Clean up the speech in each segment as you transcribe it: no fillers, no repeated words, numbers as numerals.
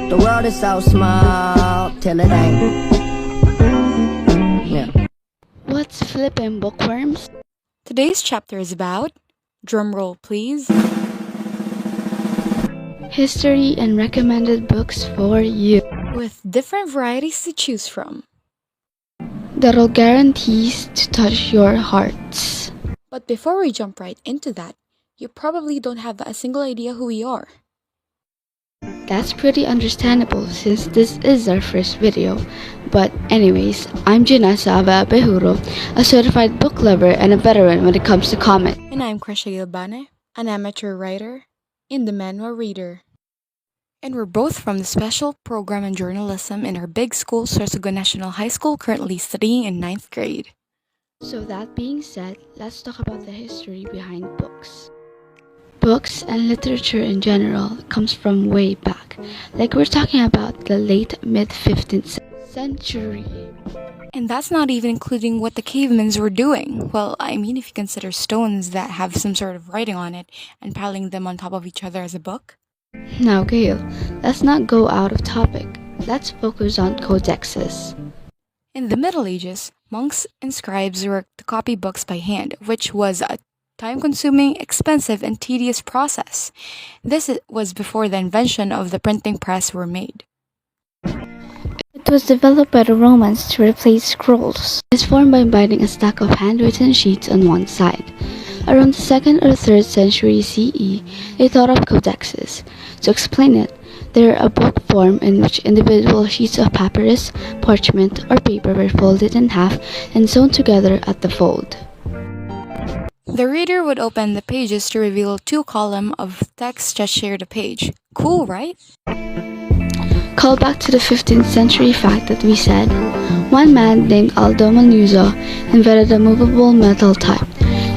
The world is so small till it ain't. Yeah. What's flippin' bookworms? Today's chapter is about, drumroll please, History and recommended books for you. with different varieties to choose from. That'll guarantees to touch your hearts. But before we jump right into that, you probably don't have a single idea who we are. That's pretty understandable since this is our first video. But anyways, I'm Gina Sava Behuro, a certified book lover and a veteran when it comes to comics. And I'm Krisha Gilbane, an amateur writer and the manual reader. And we're both from the special program in journalism in our big school, Sorsogon National High School, currently studying in 9th grade. So that being said, let's talk about the history behind books. Books and literature in general comes from way back, like we're talking about the late mid-15th century. And that's not even including what the cavemans were doing. Well, I mean, if you consider stones that have some sort of writing on it and piling them on top of each other as a book. Now Gail, let's not go out of topic. Let's focus on codexes. In the Middle Ages, monks and scribes worked to copy books by hand, which was a time-consuming, expensive, and tedious process. Was before the invention of the printing press were made. It was developed by the Romans to replace scrolls. It's formed by binding a stack of handwritten sheets on one side. Around the 2nd or 3rd century CE, they thought of codexes. To explain it, they're a book form in which individual sheets of papyrus, parchment, or paper were folded in half and sewn together at the fold. The reader would open the pages to reveal 2 columns of text that shared a page. Cool, right? Call back to the 15th century fact that we said, one man named Aldo Manuzzo invented a movable metal type.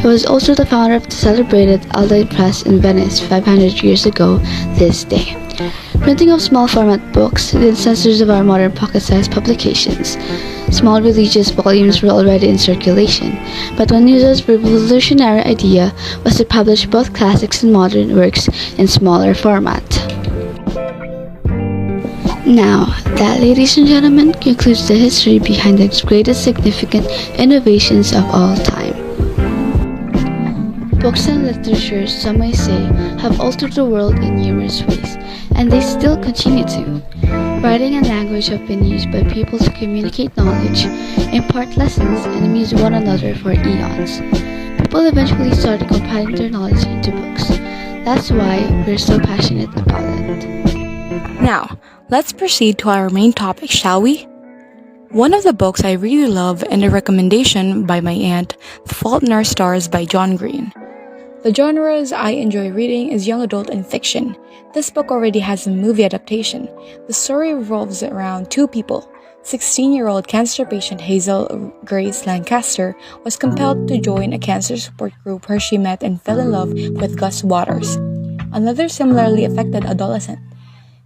He was also the founder of the celebrated Aldine Press in Venice 500 years ago this day. Printing of small format books, the ancestors of our modern pocket-sized publications. Small religious volumes were already in circulation, but Manuzzo's revolutionary idea was to publish both classics and modern works in smaller format. Now, that, ladies and gentlemen, concludes the history behind the greatest significant innovations of all time. Books and literature, some may say, have altered the world in numerous ways, and they still continue to. Writing and language have been used by people to communicate knowledge, impart lessons, and amuse one another for eons. People eventually started compiling their knowledge into books. That's why we're so passionate about it. Now, let's proceed to our main topic, shall we? One of the books I really love and a recommendation by my aunt, The Fault in Our Stars by John Green. The genres I enjoy reading is young adult and fiction. This book already has a movie adaptation. The story revolves around 2 people. 16-year-old cancer patient Hazel Grace Lancaster was compelled to join a cancer support group where she met and fell in love with Gus Waters, another similarly affected adolescent.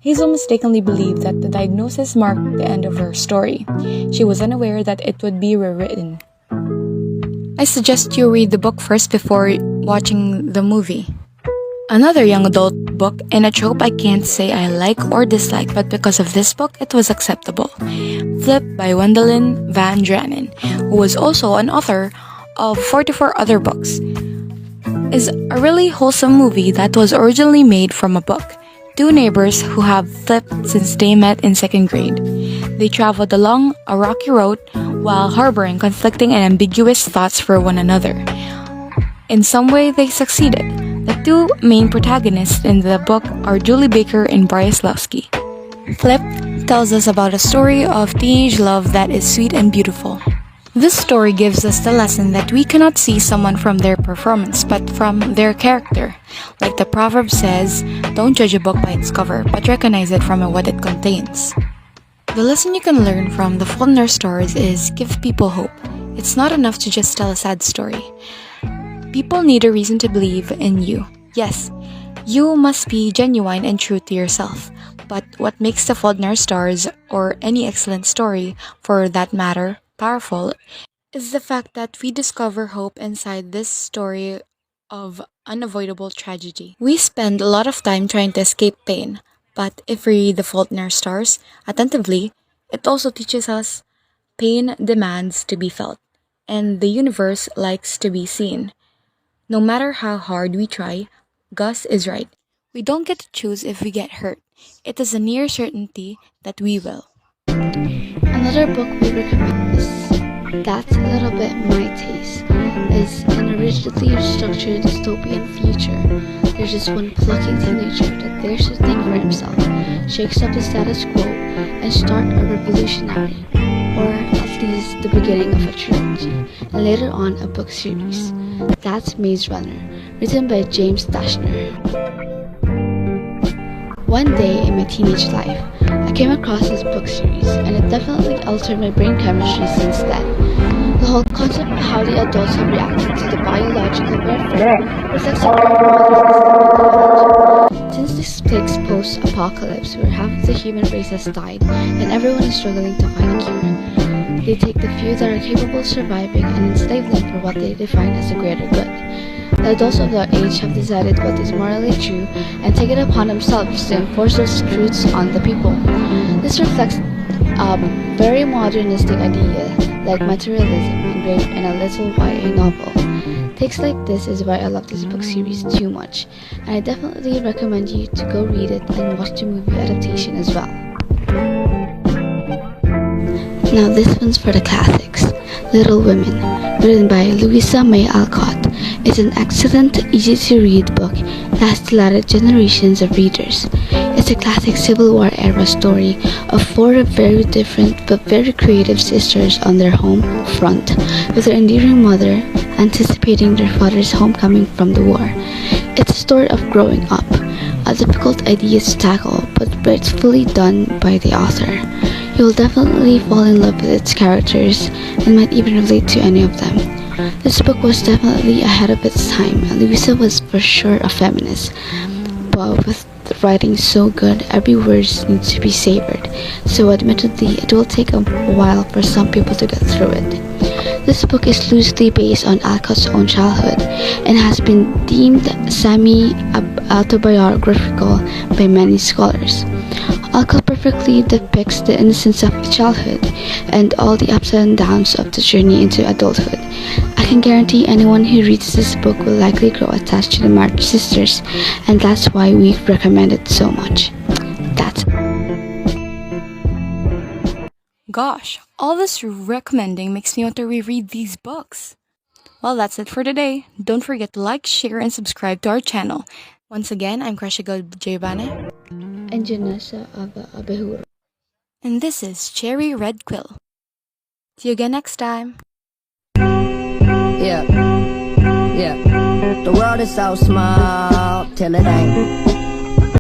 Hazel mistakenly believed that the diagnosis marked the end of her story. She was unaware that it would be rewritten. I suggest you read the book first before watching the movie. Another young adult book, and a trope I can't say I like or dislike, but because of this book, it was acceptable. Flip by Wendelin Van Dranen, who was also an author of 44 other books, is a really wholesome movie that was originally made from a book. 2 neighbors who have flipped since they met in 2nd grade. They traveled along a rocky road while harboring conflicting and ambiguous thoughts for one another. In some way, they succeeded. The 2 main protagonists in the book are Julie Baker and Bryce Lowski. Flip tells us about a story of teenage love that is sweet and beautiful. This story gives us the lesson that we cannot see someone from their performance, but from their character. Like the proverb says, don't judge a book by its cover, but recognize it from what it contains. The lesson you can learn from The Fault in Our Stars is give people hope. It's not enough to just tell a sad story. People need a reason to believe in you. Yes, you must be genuine and true to yourself. But what makes The Fault in Our Stars, or any excellent story for that matter, powerful, is the fact that we discover hope inside this story of unavoidable tragedy. We spend a lot of time trying to escape pain, But if we read The Fault in Our Stars attentively, it also teaches us pain demands to be felt, and the universe likes to be seen. No matter how hard we try, Gus is right. We don't get to choose if we get hurt. It is a near certainty that we will. Another book we recommend is That's a Little Bit My Taste. Is in a rigidly structured dystopian future. There's just one plucky teenager that dares to think for himself, shakes up the status quo, and start a revolutionary, or at least the beginning of a trilogy, and later on a book series. That's Maze Runner, written by James Dashner. One day in my teenage life, I came across this book series, and it definitely altered my brain chemistry since then. The whole concept of how the adults have reacted to the biological warfare reflects a great modernist. Since this takes post-apocalypse, where half of the human race has died and everyone is struggling to find a cure, they take the few that are capable of surviving and enslave them for what they define as the greater good. The adults of their age have decided what is morally true and take it upon themselves to enforce those truths on the people. This reflects a very modernistic idea like materialism engraved in a little YA novel. Takes like this is why I love this book series too much, and I definitely recommend you to go read it and watch the movie adaptation as well. Now this one's for the classics. Little Women, written by Louisa May Alcott. It's an excellent, easy-to-read book that has delighted generations of readers. It's a classic Civil War era story of four very different but very creative sisters on their home front, with their endearing mother anticipating their father's homecoming from the war. It's a story of growing up, a difficult idea to tackle, but it's fully done by the author. You'll definitely fall in love with its characters and might even relate to any of them. This book was definitely ahead of its time. Louisa was for sure a feminist, but with the writing so good, every word needs to be savored, so admittedly it will take a while for some people to get through it. This book is loosely based on Alcott's own childhood and has been deemed semi-autobiographical by many scholars. Alcott perfectly depicts the innocence of childhood and all the ups and downs of the journey into adulthood. I can guarantee anyone who reads this book will likely grow attached to the March sisters, and that's why we recommend it so much. That's Gosh, all this recommending makes me want to reread these books. Well, that's it for today. Don't forget to like, share, and subscribe to our channel. Once again, I'm Kreshigol Giovanni, and Janessa Abehuro. and this is Cherry Red Quill. See you again next time. Yeah. The world is so small till it ain't.